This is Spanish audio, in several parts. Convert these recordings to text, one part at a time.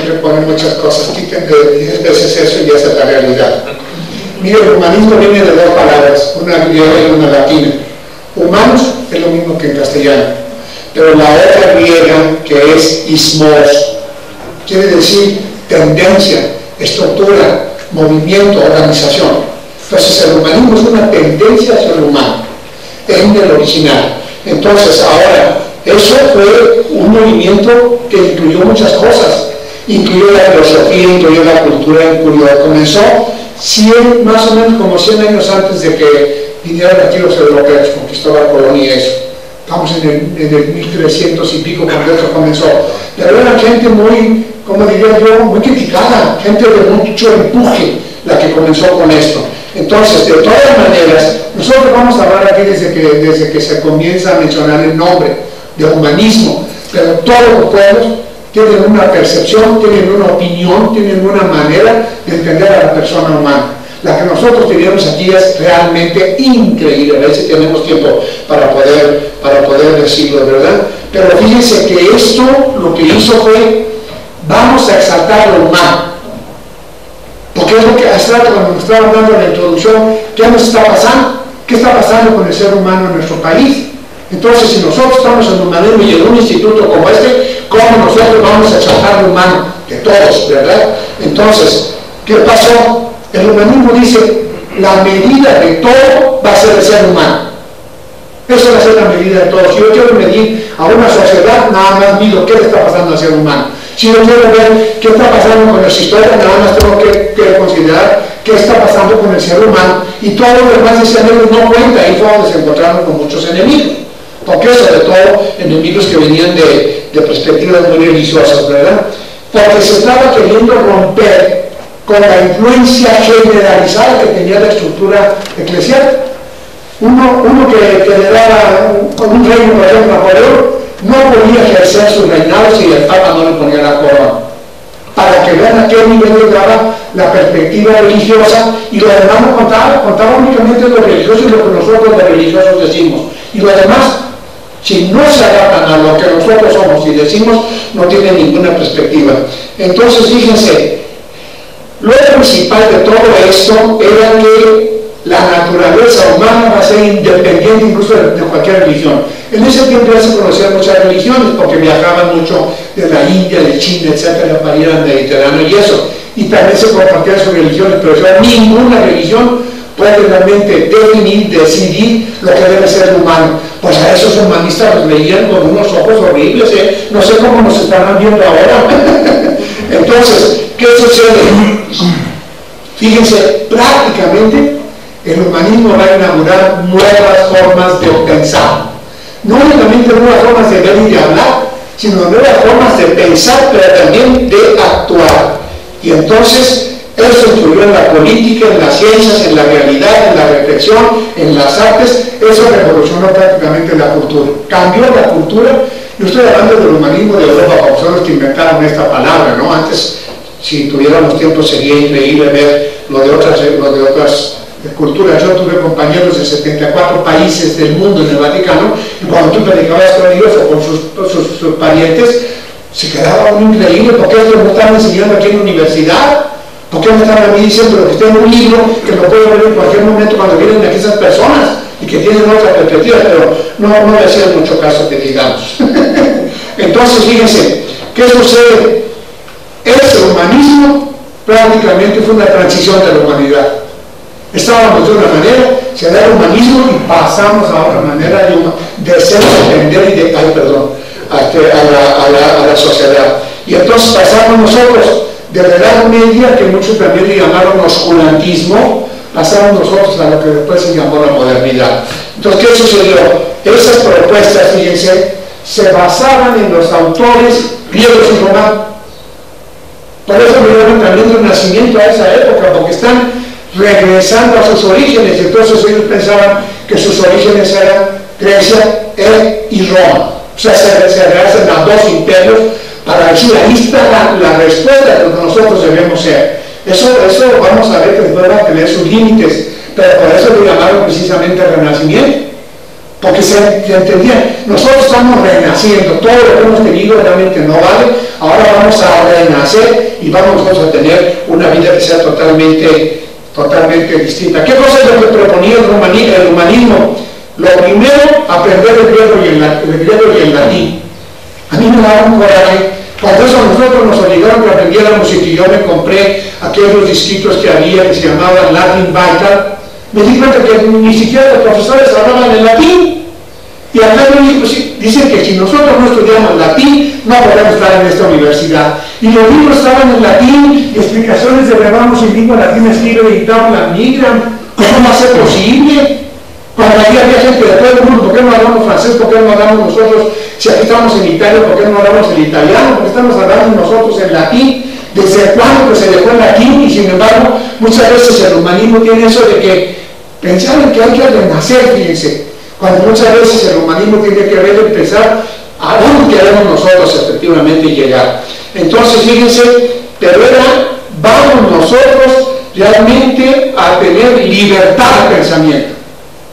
siempre ponen muchas cosas, quiten de 10 veces eso y esa es la realidad. Mire, el humanismo viene de dos palabras, una griega y una latina. Humanos es lo mismo que en castellano, pero la otra griega, que es ismos, quiere decir tendencia, estructura, movimiento, organización. Entonces el humanismo es una tendencia hacia el humano, en el original. Entonces ahora, eso fue un movimiento que incluyó muchas cosas, incluyó la filosofía, incluyó la cultura, comenzó más o menos como 100 años antes de que vinieran aquí los europeos, Cristóbal Colón y eso. Estamos en el 1300 y pico cuando esto comenzó. Pero era gente muy, como diría yo, muy criticada, gente de mucho empuje la que comenzó con esto. Entonces, de todas maneras, nosotros vamos a hablar aquí desde que se comienza a mencionar el nombre de humanismo, pero todos los pueblos tienen una percepción, tienen una opinión, tienen una manera de entender a la persona humana. La que nosotros tenemos aquí es realmente increíble. A ver si tenemos tiempo para poder decirlo, ¿verdad? Pero fíjense que esto lo que hizo fue, vamos a exaltar lo humano. Porque es lo que hasta cuando nos estaba hablando en la introducción, ¿qué nos está pasando? ¿Qué está pasando con el ser humano en nuestro país? Entonces, si nosotros estamos en humanismo y en un instituto como este, ¿cómo nosotros vamos a exaltar lo humano? De todos, ¿verdad? Entonces, ¿qué pasó? El humanismo dice, la medida de todo va a ser el ser humano. Esa va a ser la medida de todo. Si yo quiero medir a una sociedad, nada más mido qué le está pasando al ser humano. Si yo quiero ver qué está pasando con el sistema, nada más tengo que considerar qué está pasando con el ser humano. Y todo lo demás ese enemigo no cuenta. Ahí fue donde se encontraron con muchos enemigos. Porque sobre todo enemigos que venían de perspectivas muy religiosas, ¿verdad? Porque se estaba queriendo romper con la influencia generalizada que tenía la estructura eclesial. Uno que le daba un reino, por ejemplo, Napoleón, no podía ejercer su reinado si el Papa no le ponía la corona. Para que vean a qué nivel llegaba la perspectiva religiosa, y lo demás no contaba únicamente lo religioso y lo que nosotros los religiosos decimos. Y lo demás, si no se adaptan a lo que nosotros somos y decimos, no tienen ninguna perspectiva. Entonces, fíjense, lo principal de todo esto era que la naturaleza humana va a ser independiente incluso de cualquier religión. En ese tiempo ya se conocían muchas religiones porque viajaban mucho de la India, de China, etcétera, para ir al Mediterráneo y eso. Y también se compartían sus religiones, pero ya ninguna religión puede realmente definir, decidir lo que debe ser el humano. Pues a esos humanistas los veían con unos ojos horribles, no sé cómo nos estarán viendo ahora. Entonces, ¿qué sucede? Fíjense, prácticamente el humanismo va a inaugurar nuevas formas de pensar. No únicamente nuevas formas de ver y de hablar, sino nuevas formas de pensar, pero también de actuar. Y entonces, eso influyó en la política, en las ciencias, en la realidad, en la reflexión, en las artes. Eso revolucionó prácticamente la cultura. Cambió la cultura. Yo estoy hablando del humanismo de Europa, porque son los que inventaron esta palabra, ¿no? Antes, si tuviéramos tiempo, sería increíble ver lo de otras culturas. Yo tuve compañeros de 74 países del mundo en el Vaticano, y cuando tú predicabas con ellos o con sus parientes, se quedaba muy increíble, porque esto no estaban enseñando aquí en la universidad. ¿Por qué me están a mí diciendo lo que está en un libro que lo puedo ver en cualquier momento cuando vienen aquí esas personas y que tienen otra perspectiva? Pero no le hacían mucho caso, que digamos. Entonces, fíjense, ¿qué sucede? Ese humanismo prácticamente fue una transición de la humanidad. Estábamos de una manera, se da el humanismo y pasamos a otra manera de ser, depender y de, a la sociedad. Y entonces pasamos nosotros de la Edad Media, que muchos también le llamaron oscurantismo, pasamos nosotros a lo que después se llamó la modernidad. Entonces, ¿qué sucedió? Esas propuestas, fíjense, se basaban en los autores griegos y romanos. Por eso le llaman también renacimiento a esa época, porque están regresando a sus orígenes. Entonces ellos pensaban que sus orígenes eran Grecia y Roma. O sea, se rehacen a dos imperios para decir, ahí está la respuesta de lo que nosotros debemos ser. Eso vamos a ver que después va a tener sus límites, pero por eso lo llamaron precisamente Renacimiento, porque se entendía, nosotros estamos renaciendo, todo lo que hemos tenido realmente no vale, ahora vamos a renacer y vamos nosotros a tener una vida que sea totalmente distinta. ¿Qué cosa es lo que proponía el humanismo? Lo primero, aprender el griego y el latín. A mí me daba un coraje, cuando eso nosotros nos obligaron que aprendiéramos y que yo me compré aquellos disquitos que había que se llamaban Latin Vital, me di cuenta que ni siquiera los profesores hablaban en latín. Y acá dicen que si nosotros no estudiamos latín, no podemos estar en esta universidad. Y los libros estaban en latín, y explicaciones de verbamos en lengua latina escribe y tabla migran. ¿Cómo va a ser posible? Cuando había gente de todo el mundo, ¿por qué no hablamos francés? ¿Por qué no hablamos nosotros? Si aquí estamos en Italia, ¿por qué no hablamos en italiano? ¿Por qué estamos hablando nosotros en latín? ¿Desde cuándo que se dejó el latín? Y sin embargo, muchas veces el humanismo tiene eso de que pensaron que hay que renacer, fíjense, cuando muchas veces el humanismo tiene que ver empezar a dónde queremos nosotros efectivamente llegar. Entonces, fíjense, pero vamos nosotros realmente a tener libertad de pensamiento.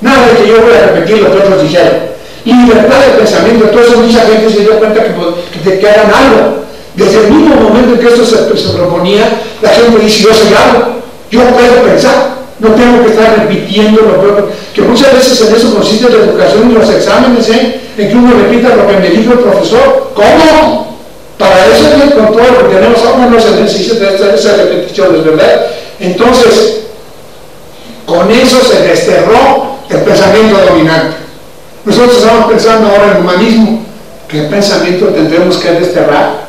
Nada de que yo voy a repetir lo que otros dijeron. Libertad de pensamiento. Entonces mucha gente se dio cuenta que hagan algo. Desde el mismo momento en que esto se proponía, la gente dice, yo soy algo, yo puedo pensar. No tengo que estar repitiendo lo propio, que muchas veces en eso consiste la educación y los exámenes, en que uno repita lo que me dijo el profesor. ¿Cómo? Para eso es con todo lo que tenemos ahora no se necesita esas repeticiones, ¿verdad? Entonces, con eso se desterró el pensamiento dominante. Nosotros estamos pensando ahora en el humanismo. ¿Qué pensamiento tendremos que desterrar?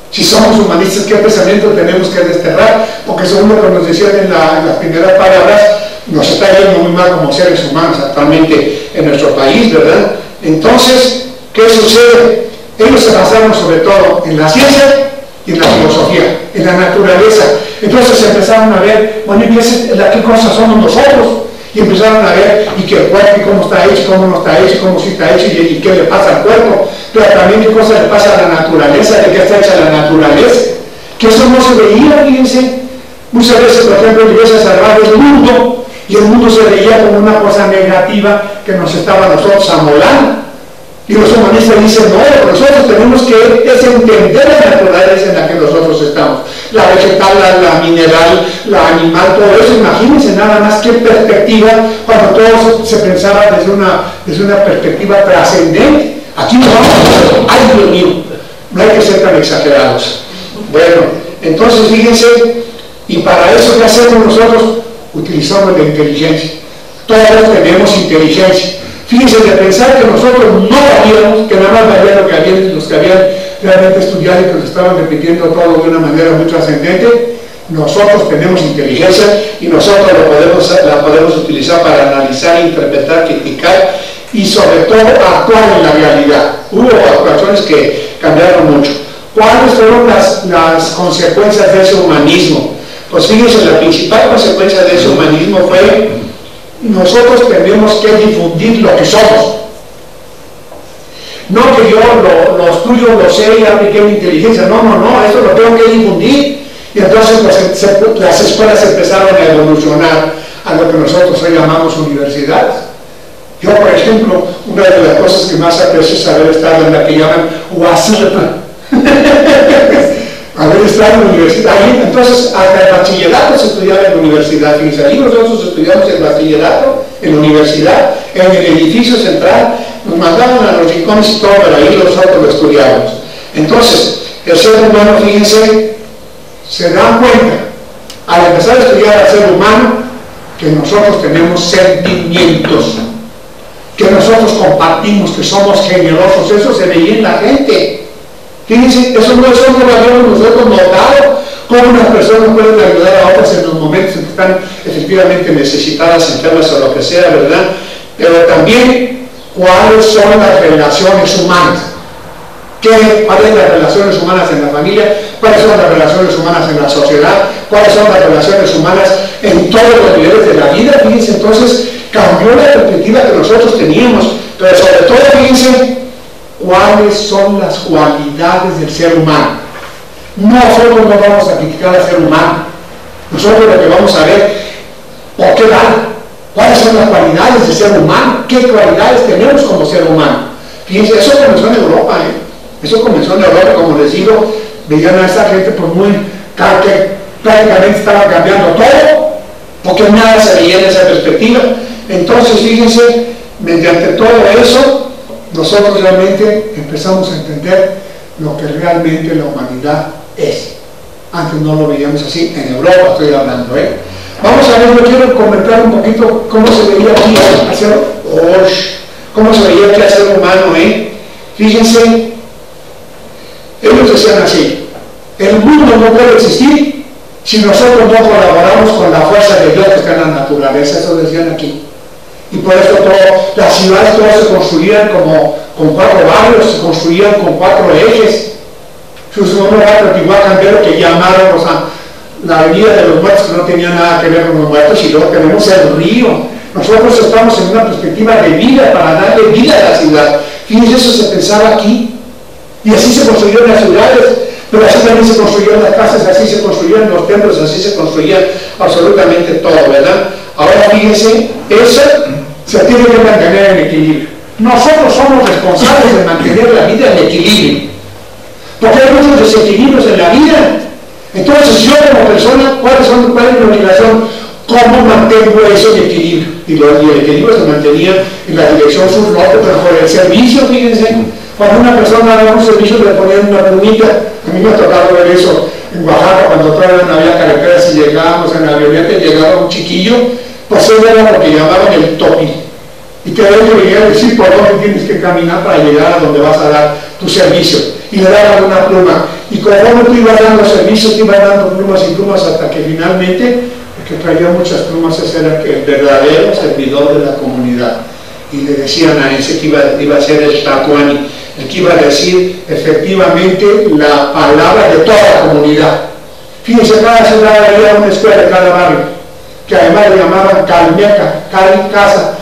Si somos humanistas, ¿qué pensamiento tenemos que desterrar? Porque según lo que nos decían en las primeras palabras, nos está yendo muy mal como seres humanos actualmente en nuestro país, ¿verdad? Entonces, ¿qué sucede? Ellos se basaron sobre todo en la ciencia y en la filosofía, en la naturaleza. Entonces empezaron a ver, bueno, ¿y qué cosas somos nosotros? Y empezaron a ver, y que el cuerpo, y cómo está hecho, cómo no está hecho, cómo sí está hecho, y qué le pasa al cuerpo, pero también qué cosa le pasa a la naturaleza, de qué está hecha la naturaleza. Que eso no se veía, fíjense. Muchas veces, por ejemplo, la iglesia se hablaba del mundo, y el mundo se veía como una cosa negativa que nos estaba nosotros amolando. Y los humanistas dicen, no, lo que nosotros tenemos que es entender la naturaleza en la que nosotros estamos. La vegetal, la mineral, la animal, todo eso. Imagínense nada más qué perspectiva, cuando todo se pensaba desde una perspectiva trascendente. Aquí nos vamos a decir, ay Dios mío, no hay que ser tan exagerados. Bueno, entonces fíjense, y para eso ¿qué hacemos nosotros? Utilizamos la inteligencia. Todos tenemos inteligencia. Fíjense, de pensar que nosotros no valíamos, que nada más valían los que habían realmente estudiado y que nos estaban repitiendo todo de una manera muy trascendente. Nosotros tenemos inteligencia y nosotros la podemos utilizar para analizar, interpretar, criticar y sobre todo actuar en la realidad. Hubo actuaciones que cambiaron mucho. ¿Cuáles fueron las consecuencias de ese humanismo? Pues fíjense, la principal consecuencia de ese humanismo fue: nosotros tenemos que difundir lo que somos. No que yo lo estudio, lo sé y apliqué mi inteligencia. No, eso lo tengo que difundir. Y entonces las escuelas empezaron a evolucionar a lo que nosotros hoy llamamos universidades. Yo, por ejemplo, una de las cosas que más aprecio es haber estado en la que llaman UASLP. Haber estado en la universidad. Ahí, entonces, hasta el bachillerato se estudiaba en la universidad. Fíjense, ahí nosotros estudiamos el bachillerato en la universidad, en el edificio central. Nos mandaban a los rincones y todo, pero ahí nosotros lo estudiábamos. Entonces, el ser humano, fíjense, se dan cuenta, al empezar a estudiar al ser humano, que nosotros tenemos sentimientos, que nosotros compartimos, que somos generosos. Eso se veía en la gente. Fíjense, eso no lo habíamos nosotros notado, cómo unas personas pueden ayudar a otras en los momentos en que están efectivamente necesitadas, enfermas o lo que sea, ¿verdad? Pero también, ¿cuáles son las relaciones humanas? ¿Cuáles son las relaciones humanas en la familia? ¿Cuáles son las relaciones humanas en la sociedad? ¿Cuáles son las relaciones humanas en todos los niveles de la vida? Fíjense, entonces cambió la perspectiva que nosotros teníamos, pero sobre todo, fíjense, ¿cuáles son las cualidades del ser humano? Nosotros no vamos a criticar al ser humano. Nosotros lo que vamos a ver, ¿por qué vale? ¿Cuáles son las cualidades del ser humano? ¿Qué cualidades tenemos como ser humano? Fíjense, eso comenzó en Europa, Eso comenzó en Europa, como les digo, veían a esta gente pues muy, que prácticamente estaba cambiando todo, porque nada se veía en esa perspectiva. Entonces, fíjense, mediante todo eso, nosotros realmente empezamos a entender lo que realmente la humanidad es. Antes no lo veíamos así, en Europa estoy hablando, Vamos a ver, yo quiero comentar un poquito cómo se veía aquí al ser humano, Fíjense, ellos decían así: el mundo no puede existir si nosotros no colaboramos con la fuerza de Dios que está en la naturaleza. Eso decían aquí. Y por eso las ciudades todas se construían con 4 barrios, se construían con 4 ejes. Uno va a Teotihuacán, lo que llamaron la avenida de los muertos, que no tenía nada que ver con los muertos, y luego tenemos el río. Nosotros estamos en una perspectiva de vida, para darle vida a la ciudad. Fíjense, eso se pensaba aquí. Y así se construyeron las ciudades, pero así también se construyeron las casas, así se construían los templos, así se construían absolutamente todo, ¿verdad? Ahora fíjense, eso se tiene que mantener en equilibrio. Nosotros somos responsables de mantener la vida en equilibrio, porque hay muchos desequilibrios en la vida. Entonces yo como persona, ¿cuál es mi obligación? ¿Cómo mantengo eso en equilibrio? Y el equilibrio se mantenía en la dirección sur-norte, pero por el servicio, fíjense. Cuando una persona daba un servicio le ponían una plumita. A mí me ha tocado ver eso en Oaxaca, cuando todavía no había carreteras y llegábamos en la avioneta y llegaba un chiquillo, pues él era lo que llamaban el topi. Y te deben venir a decir por dónde tienes que caminar para llegar a donde vas a dar tu servicio. Y le daban una pluma. Y conforme tú ibas dando servicios, te ibas dando plumas y plumas hasta que finalmente, el que traía muchas plumas, ese era el verdadero servidor de la comunidad. Y le decían a ese que iba a ser el tacuani, el que iba a decir efectivamente la palabra de toda la comunidad. Fíjense, cada ciudad había una escuela de cada barrio, que además le llamaban calmeca, casa,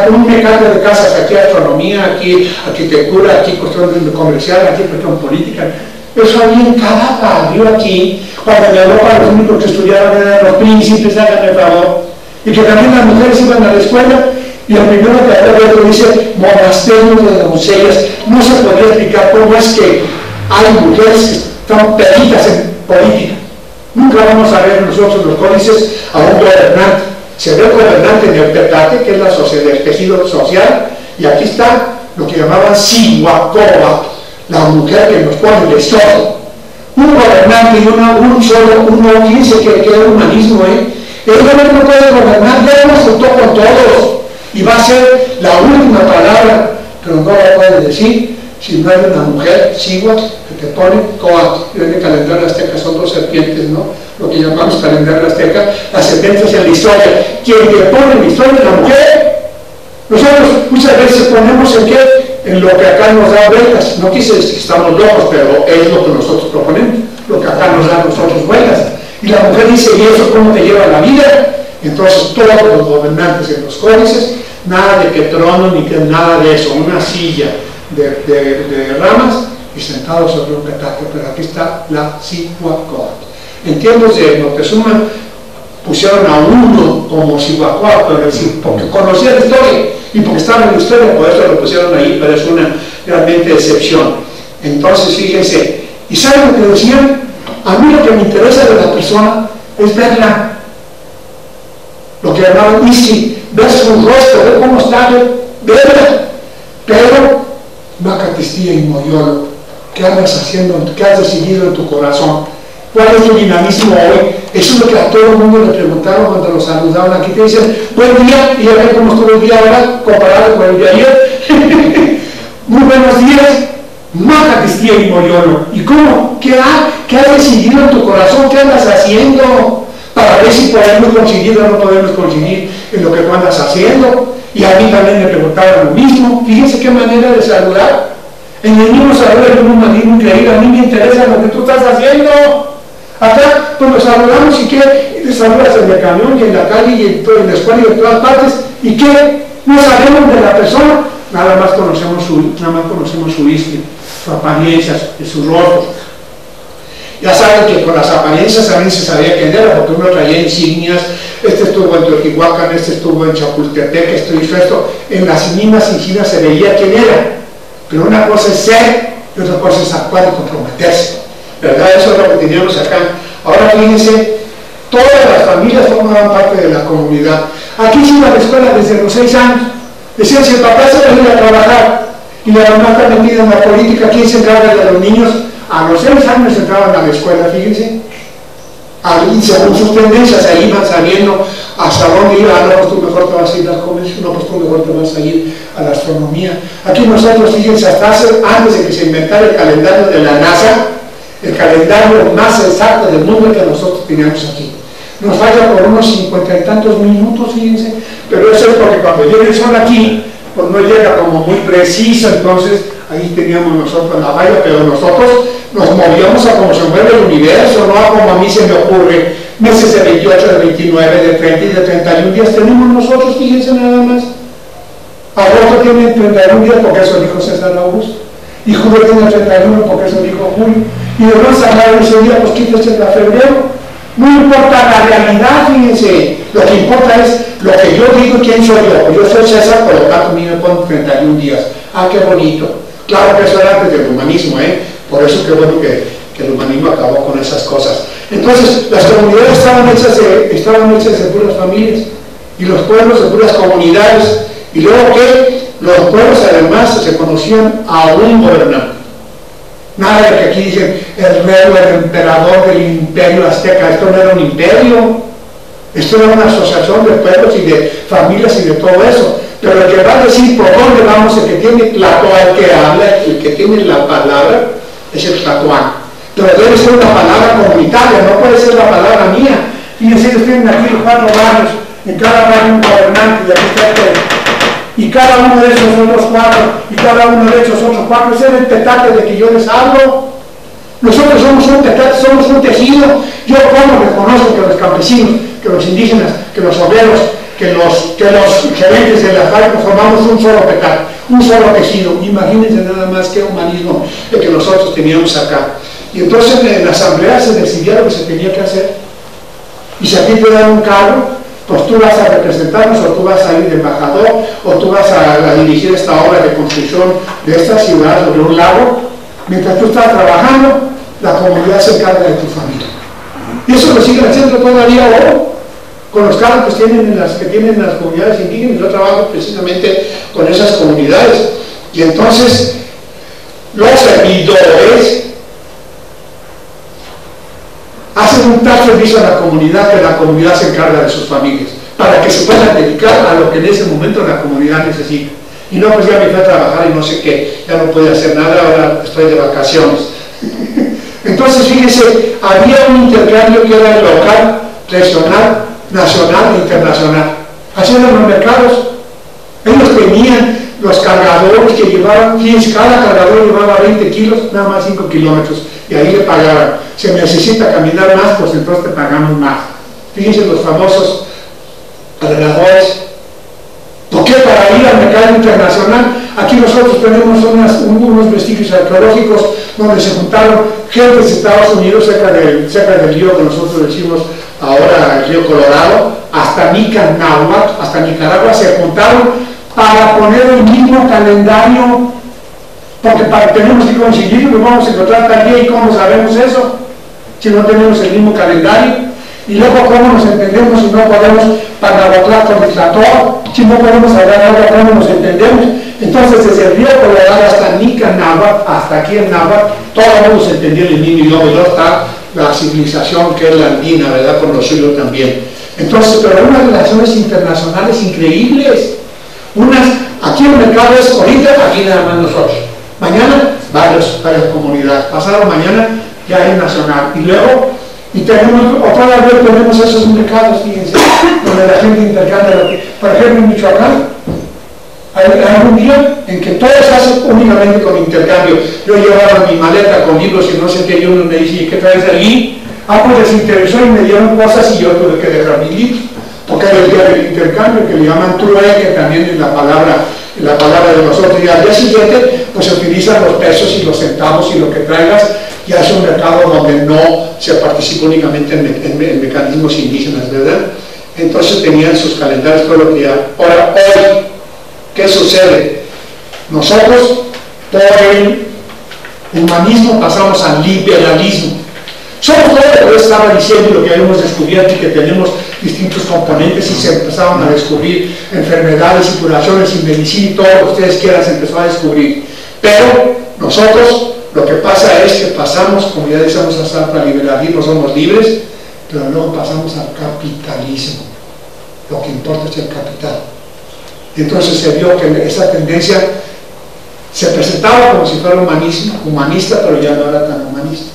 un mecánico de casas, aquí astronomía, aquí arquitectura, aquí cuestión comercial, aquí cuestión política. Eso había en cada barrio aquí. Cuando en Europa los únicos que estudiaban eran los príncipes, háganme el favor, y que también las mujeres iban a la escuela. Y el primero que habla dice monasterio de doncellas. No se podría explicar cómo es que hay mujeres que están perdidas en política. Nunca vamos a ver nosotros los códices a un gobernante. Se ve el gobernante en el petate, que es la sociedad, el tejido social, y aquí está lo que llamaban Sihuacoba, la mujer que nos pone el estómago. Un gobernante y uno, fíjense que es humanismo, El gobierno no puede gobernar, ya nos juntó con todos. Y va a ser la última palabra, pero no la puede decir si no hay una mujer, sigua, que te pone coat. En el calendario azteca son 2 serpientes, ¿no? Lo que llamamos calendario azteca, las serpientes en la historia. Quien te pone en la historia es la mujer. Nosotros muchas veces ponemos en qué, en lo que acá nos da vueltas. No quise decir que estamos locos, pero es lo que nosotros proponemos, lo que acá nos da a nosotros vueltas. Y la mujer dice, ¿y eso cómo te lleva la vida? Entonces todos los gobernantes en los códices, nada de que trono ni que nada de eso, una silla de ramas y sentados sobre un petate, pero aquí está la Sihuacoat. En tiempos de Moctezuma pusieron a uno como Sihuacoat, porque conocía la historia y porque estaba en la historia, por eso lo pusieron ahí, pero es una realmente excepción. Entonces fíjense, ¿y saben lo que decían? A mí lo que me interesa de la persona es verla, lo que llamaban Isi, ver su rostro, ver cómo está, verla. Pero Macatistía y Moyolo, ¿qué andas haciendo? ¿Qué has decidido en tu corazón? ¿Cuál es tu dinamismo hoy? Eso es lo que a todo el mundo le preguntaron cuando lo saludaban. Aquí te dicen, buen día, y a ver cómo estuvo el día ahora comparado con el de ayer. Muy buenos días, Macatistía y Moyolo. ¿Y cómo? ¿Qué has decidido en tu corazón? ¿Qué andas haciendo? Para ver si podemos conseguir o no podemos conseguir en lo que tú andas haciendo. Y a mí también me preguntaban lo mismo. Fíjense qué manera de saludar. En el mismo saludo hay un humanismo increíble. A mí me interesa lo que tú estás haciendo. Acá, pues nos saludamos y ¿qué? Y te saludas en el camión y en la calle y en la escuela y en todas partes. ¿Y qué? No sabemos de la persona. Nada más conocemos su isquio, sus apariencias, sus rostros. Ya saben que con las apariencias también se sabía quién era, porque uno traía insignias, este estuvo en Teotihuacán, este estuvo en Chapultepec, esto hizo esto. En las mismas insignias se veía quién era. Pero una cosa es ser y otra cosa es actuar y comprometerse, ¿verdad? Eso es lo que teníamos acá. Ahora fíjense, todas las familias formaban parte de la comunidad. Aquí se iba a la escuela desde los 6 años. Decían, si el papá se va a ir a trabajar y la mamá está metida en la política, ¿quién se encarga de los niños? A los 6 años entraban a la escuela, fíjense. Y según sus tendencias, ahí iban sabiendo hasta dónde iba. No, pues tú mejor te vas a ir al comercio, no, pues tú mejor te vas a ir a la astronomía. Aquí nosotros, fíjense, hasta antes de que se inventara el calendario de la NASA, el calendario más exacto del mundo que nosotros teníamos aquí. Nos falla por unos 50 y tantos minutos, fíjense, pero eso es porque cuando llega el sol aquí, pues no llega como muy preciso, entonces ahí teníamos nosotros la falla, pero nosotros nos movíamos a como se mueve el universo, no a como a mí se me ocurre, meses de 28, de 29, de 30 y de 31 días tenemos nosotros, fíjense nada más. Agosto tiene 31 días porque eso dijo César Augusto, y julio tiene 31 porque eso dijo Julio, y de más hablar ese día, pues quítese a febrero. No importa la realidad, fíjense, lo que importa es lo que yo digo, quién soy yo. Yo soy César, por lo tanto a mí me ponen 31 días. Ah, qué bonito. Claro que eso era antes del humanismo, por eso qué bueno que el humanismo acabó con esas cosas. Entonces, las comunidades estaban hechas de puras familias, y los pueblos de puras comunidades, y luego que los pueblos además se conocían a un gobernante. Nada de que aquí dicen el rey o el emperador del imperio azteca. Esto no era un imperio, esto era una asociación de pueblos y de familias y de todo eso. Pero el que va a decir por dónde vamos, el que tiene Tlatoa, el que habla, el que tiene la palabra, es el tlatoano. Pero debe ser una palabra comunitaria, no puede ser la palabra mía. Fíjense, ellos tienen aquí los 4 barrios, en cada barrio un gobernante, y aquí está el y cada uno de esos otros 4, y cada uno de esos otros 4, ese es el petate de que yo les hablo. Nosotros somos un petate, somos un tejido. Yo como reconozco que los campesinos, que los indígenas, que los obreros, que los gerentes de la fábrica formamos un solo petate, un solo tejido. Imagínense nada más qué humanismo el que nosotros teníamos acá. Y entonces en la asamblea se decidía lo que se tenía que hacer. Y si a ti te dan un cargo, pues tú vas a representarnos, o tú vas a ir de embajador, o tú vas a dirigir esta obra de construcción de esta ciudad sobre un lago. Mientras tú estás trabajando, la comunidad se encarga de tu familia. Y eso lo siguen haciendo todavía hoy, con los cargos que tienen las comunidades indígenas. Yo trabajo precisamente con esas comunidades. Y entonces, los servidores hacen un tal servicio a la comunidad que la comunidad se encarga de sus familias, para que se puedan dedicar a lo que en ese momento la comunidad necesita. Y no, pues ya me fui a trabajar y no sé qué, ya no pude hacer nada, ahora estoy de vacaciones. Entonces, fíjense, había un intercambio que era local, regional, nacional e internacional. Así eran los mercados. Ellos tenían los cargadores que llevaban, fíjense, cada cargador llevaba 20 kilos, nada más 5 kilómetros, y ahí le pagaban. Se necesita caminar más, pues entonces te pagamos más. Fíjense los famosos cargadores. ¿Por qué? Para ir al mercado internacional. Aquí nosotros tenemos unos vestigios arqueológicos donde se juntaron gente de Estados Unidos cerca del río que nosotros decimos ahora el río Colorado, hasta Nicaragua, se juntaron para poner el mismo calendario, porque tenemos que coincidir, nos vamos a encontrar también. ¿Y cómo sabemos eso? Si no tenemos el mismo calendario. Y luego, ¿cómo nos entendemos si no podemos panabotar con el Tlatoa? Si no podemos hablar ahora, ¿cómo nos entendemos? Entonces, desde el río Colorado hasta Nicaragua, hasta aquí en Náhuatl, todo el mundo se entendía el mismo idioma. Y luego está la civilización que es la andina, ¿verdad? Por los siglos también. Entonces, pero unas relaciones internacionales increíbles. Aquí el mercado es ahorita, aquí nada más nosotros. Mañana, varias comunidades. Pasado mañana, ya es nacional. Y luego, otra vez tenemos esos mercados, fíjense, donde la gente intercambia. Por ejemplo, en Michoacán, hay un día en que todo se hace únicamente con intercambio. Yo llevaba mi maleta con libros y no sé qué, y uno me dice, ¿y qué traes allí? Pues les interesó y me dieron cosas y yo tuve que dejar mis libros. Porque hay el día del intercambio, que le llaman trueque, que también es la palabra de nosotros. Y al día siguiente, pues se utilizan los pesos y los centavos y lo que traigas. Ya es un mercado donde no se participa únicamente en mecanismos indígenas, ¿verdad? entonces tenían sus calendarios todo lo que ya. Ahora, hoy, ¿qué sucede? Nosotros, por el humanismo, pasamos al liberalismo. Somos todo lo que yo estaba diciendo y lo que hemos descubierto, y que tenemos distintos componentes y se empezaron a descubrir enfermedades y curaciones y medicina y todo lo que ustedes quieran se empezó a descubrir. Pero nosotros, lo que pasa es que pasamos, como ya decíamos hasta al liberalismo, somos libres, pero luego pasamos al capitalismo. Lo que importa es el capital. Entonces se vio que esa tendencia se presentaba como si fuera humanista, pero ya no era tan humanista.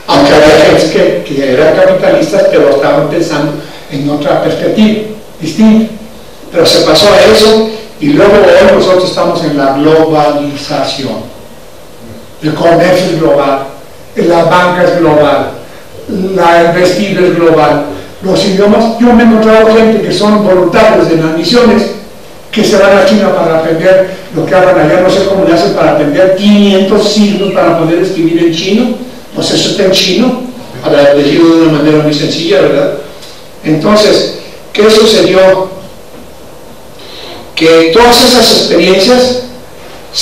Aunque había gente que eran capitalistas, pero estaban pensando en otra perspectiva distinta. Pero se pasó a eso, y luego hoy nosotros estamos en la globalización. El comercio es global, la banca es global, el vestido es global, los idiomas. Yo me he encontrado gente que son voluntarios de las misiones que se van a China para aprender lo que hablan allá. No sé cómo le hacen para aprender 500 siglos para poder escribir en chino. Pues eso está en chino, para decirlo de una manera muy sencilla, ¿verdad? Entonces, ¿qué sucedió? Que todas esas experiencias,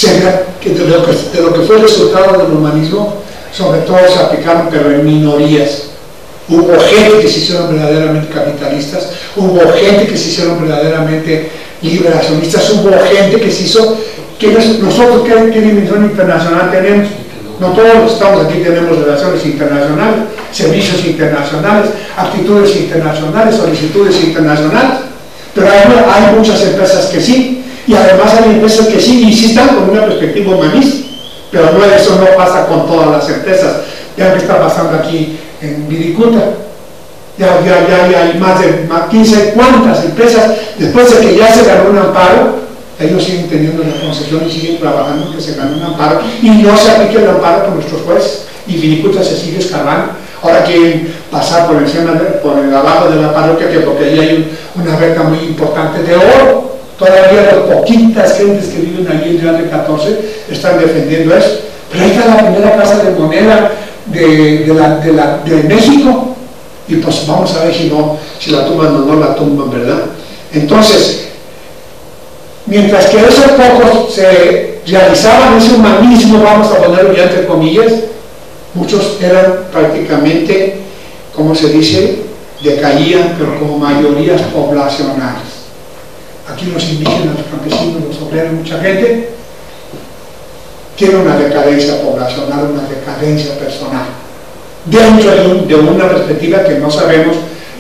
de lo que fue el resultado del humanismo, sobre todo se aplicaron, pero en minorías. Hubo gente que se hicieron verdaderamente capitalistas, hubo gente que se hicieron verdaderamente liberacionistas, hubo gente que se hizo. Nosotros, ¿qué dimensión internacional tenemos? No todos los que estamos aquí tenemos relaciones internacionales, servicios internacionales, actitudes internacionales, solicitudes internacionales, pero hay muchas empresas que sí, y además hay empresas que sí, y sí están con una perspectiva humanista, pero no, eso no pasa con todas las empresas. Ya que está pasando aquí en Viricuta, ya hay más de 15, ¿cuántas empresas? Después de que ya se ganó un amparo, ellos siguen teniendo la concesión y siguen trabajando que se ganó un amparo, y no se aplica el amparo por nuestros jueces, y Viricuta se sigue escarbando. Ahora quieren pasar por encima, por el abajo de la parroquia, que porque ahí hay una venta muy importante de oro. Todavía las poquitas gentes que viven allí en Real de 14 están defendiendo eso. Pero ahí está la primera casa de moneda de México, y pues vamos a ver si la tumban o no la tumban, ¿verdad? Entonces, mientras que esos pocos se realizaban ese humanismo, vamos a ponerlo ya entre comillas, muchos eran prácticamente, ¿cómo se dice?, decaían, pero como mayorías poblacionales. Aquí los indígenas, los campesinos, los obreros, mucha gente tiene una decadencia poblacional, una decadencia personal, dentro de una perspectiva que no sabemos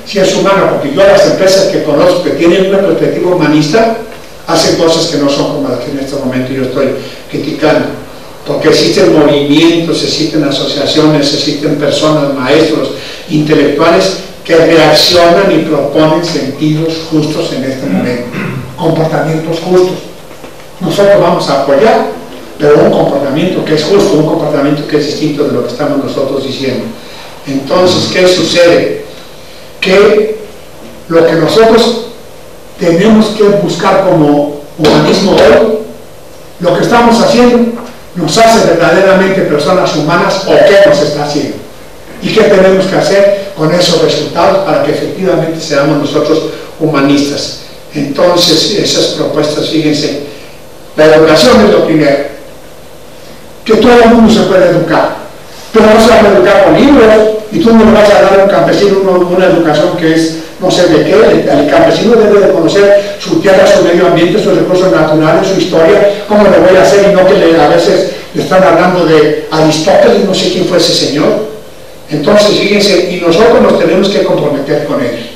si es humana, porque yo a las empresas que conozco que tienen una perspectiva humanista, hacen cosas que no son como las que en este momento yo estoy criticando, porque existen movimientos, existen asociaciones, existen personas, maestros, intelectuales que reaccionan y proponen sentidos justos en este momento, comportamientos justos. Nosotros vamos a apoyar, pero un comportamiento que es justo, un comportamiento que es distinto de lo que estamos nosotros diciendo. Entonces, ¿qué sucede? Que lo que nosotros tenemos que buscar como humanismo hoy, lo que estamos haciendo nos hace verdaderamente personas humanas, o qué nos está haciendo, y qué tenemos que hacer con esos resultados para que efectivamente seamos nosotros humanistas. Entonces, esas propuestas, fíjense, la educación es lo primero, que todo el mundo se puede educar, pero no se va a educar con libros, y tú no le vas a dar a un campesino una educación que es no sé de qué. El campesino debe de conocer su tierra, su medio ambiente, sus recursos naturales, su historia. ¿Cómo lo voy a hacer? Y no que a veces le están hablando de Aristóteles, no sé quién fue ese señor. Entonces, fíjense, y nosotros nos tenemos que comprometer con ellos.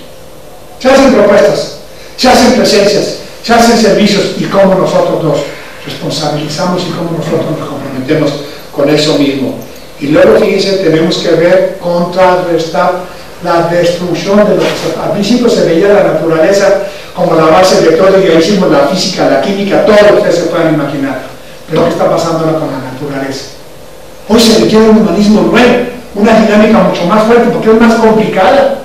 Se hacen propuestas, se hacen presencias, se hacen servicios, y cómo nosotros nos responsabilizamos y cómo nosotros nos comprometemos con eso mismo. Y luego, fíjense, tenemos que ver, contrarrestar la destrucción de lo que al principio se veía la naturaleza como la base de todo, y ahí hicimos la física, la química, todo lo que ustedes se puedan imaginar. Pero ¿qué está pasando ahora con la naturaleza? Hoy se requiere un humanismo nuevo, una dinámica mucho más fuerte, porque es más complicada.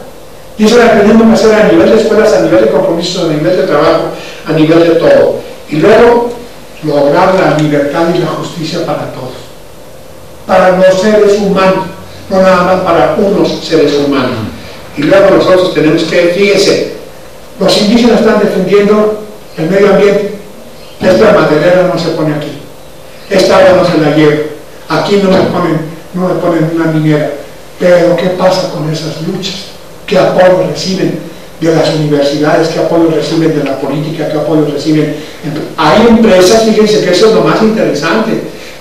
Y eso lo tenemos que hacer a nivel de escuelas, a nivel de compromisos, a nivel de trabajo, a nivel de todo. Y luego, lograr la libertad y la justicia para todos, para los seres humanos, no nada más para unos seres humanos. Y luego nosotros tenemos que, fíjense, Los indígenas están defendiendo el medio ambiente. Esta maderera no se pone aquí, esta agua no se la lleva, aquí no me ponen una minera. Pero ¿qué pasa con esas luchas? ¿Qué apoyo reciben de las universidades? ¿Qué apoyo reciben de la política? ¿Qué apoyo reciben? Hay empresas, fíjense que eso es lo más interesante,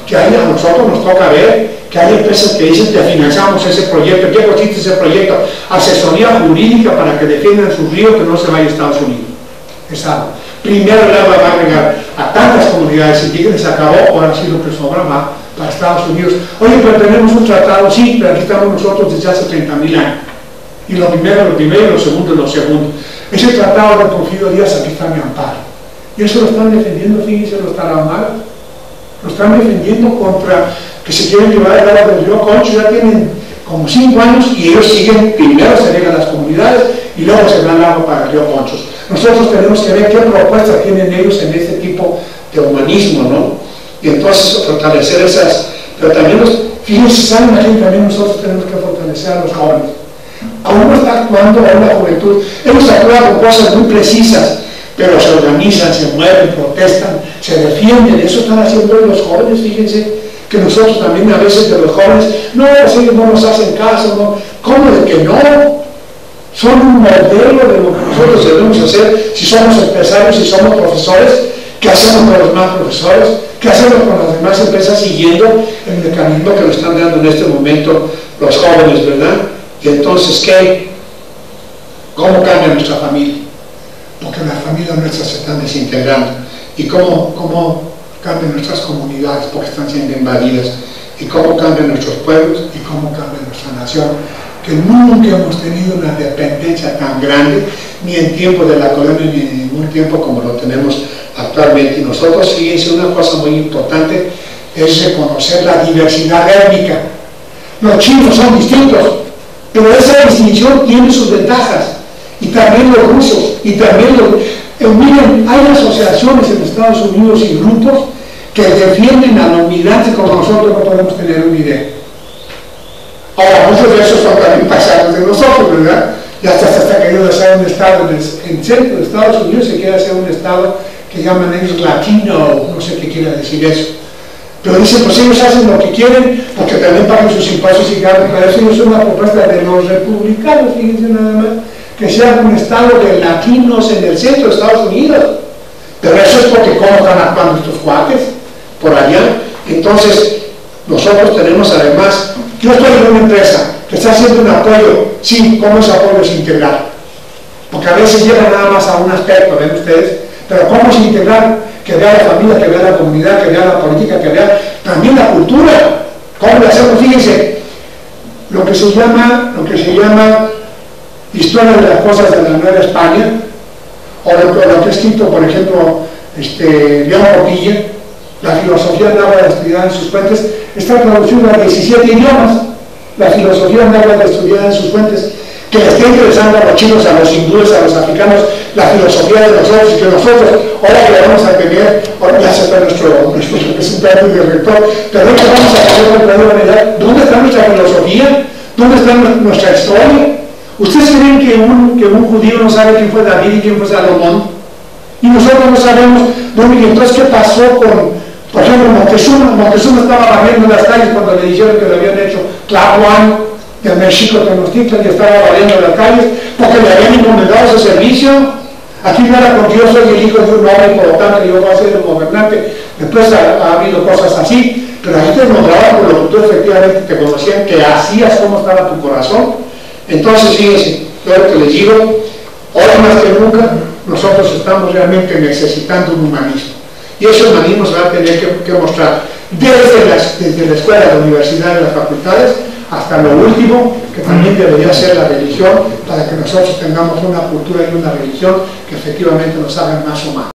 que a nosotros nos toca ver que hay empresas que dicen que financiamos ese proyecto. ¿Qué consiste ese proyecto? Asesoría jurídica para que defiendan su río que no se vaya a Estados Unidos. Es algo. Primero el agua va a llegar a tantas comunidades indígenas, se acabó, ahora sí lo que sobra va para Estados Unidos. Oye, pero tenemos un tratado, sí, pero aquí estamos nosotros desde hace 30.000 años. Y lo primero, y lo segundo. Ese tratado de Porfirio Díaz, aquí está mi amparo. Y eso lo están defendiendo, fíjense, los tarahumaras. Lo están defendiendo contra que se quieren llevar el agua del río Concho. Ya tienen como 5 años y ellos siguen, primero se llegan a las comunidades y luego se dan agua para el río Conchos. Nosotros tenemos que ver qué propuestas tienen ellos en este tipo de humanismo, ¿no? Y entonces fortalecer esas, pero también fíjense, saben aquí también nosotros tenemos que fortalecer a los jóvenes. Aún no está actuando aún la juventud, ellos actúan con cosas muy precisas, pero se organizan, se mueven, protestan, se defienden. Eso están haciendo los jóvenes, fíjense, que nosotros también a veces de los jóvenes, no, ellos no nos hacen caso, ¿no? ¿Cómo de que no? Son un modelo de lo que nosotros debemos hacer si somos empresarios, si somos profesores. ¿Qué hacemos con los demás profesores? ¿Qué hacemos con las demás empresas siguiendo el mecanismo que nos están dando en este momento los jóvenes, verdad? Y entonces, ¿qué? ¿Cómo cambia nuestra familia? Porque las familias nuestras se están desintegrando. ¿Y cómo cambian nuestras comunidades? Porque están siendo invadidas. ¿Y cómo cambian nuestros pueblos? ¿Y cómo cambia nuestra nación? Que nunca hemos tenido una dependencia tan grande, ni en tiempo de la colonia, ni en ningún tiempo como lo tenemos actualmente. Y nosotros, fíjense, una cosa muy importante es reconocer la diversidad étnica. Los chinos son distintos, pero esa distinción tiene sus ventajas, y también los rusos, y también miren, hay asociaciones en Estados Unidos y grupos que defienden a los migrantes como nosotros no podemos tener una idea. Ahora, muchos de esos son también paisanos de nosotros, ¿verdad? Ya hasta se está queriendo hacer un estado en el centro de Estados Unidos, se quiere hacer un estado que llaman ellos latino, no sé qué quiere decir eso. Pero dicen, pues ellos hacen lo que quieren, porque también pagan sus impuestos y cargos. Para eso es una propuesta de los republicanos, fíjense nada más, que sea un estado de latinos en el centro de Estados Unidos. Pero eso es porque cómo están actuando estos cuates por allá. Entonces, nosotros tenemos además, yo estoy en una empresa que está haciendo un apoyo, sí, ¿cómo ese apoyo es integral? Porque a veces lleva nada más a un aspecto, ven ustedes, pero ¿cómo es integral? Que vea la familia, que vea la comunidad, que vea la política, que vea también la cultura. ¿Cómo lo hacemos? Fíjense, lo que se llama Historia de las Cosas de la Nueva España, o lo que ha escrito, por ejemplo, León Portilla, la filosofía de agua de estudiar en sus fuentes, está traducida a 17 idiomas. La filosofía de agua de estudiar en sus fuentes, que les esté interesando a los chinos, a los hindúes, a los africanos, la filosofía de nosotros, y que nosotros, ahora que vamos a tener, ahora ya se fue nuestro representante y director, pero que vamos a tener, ¿dónde está nuestra filosofía? ¿Dónde está nuestra historia? ¿Ustedes creen que un judío no sabe quién fue David y quién fue Salomón? Y nosotros no sabemos dónde. Y entonces, ¿qué pasó con, por ejemplo, Moctezuma? Moctezuma estaba barriendo las calles cuando le dijeron que le habían hecho Tlahuan de México, Tenochtitlan, y estaba barriendo las calles porque le habían encomendado ese servicio. Aquí no era porque yo soy el hijo de un hombre y por lo tanto yo voy a ser el gobernante. Después ha habido cosas así, pero ahí te nombraban por lo que tú efectivamente te conocían, que hacías cómo estaba tu corazón. Entonces, fíjense, yo lo que les digo, hoy más que nunca, nosotros estamos realmente necesitando un humanismo. Y ese humanismo se va a tener que mostrar desde la escuela, la universidad y las facultades, hasta lo último, que también debería ser la religión, para que nosotros tengamos una cultura y una religión que efectivamente nos hagan más humanos.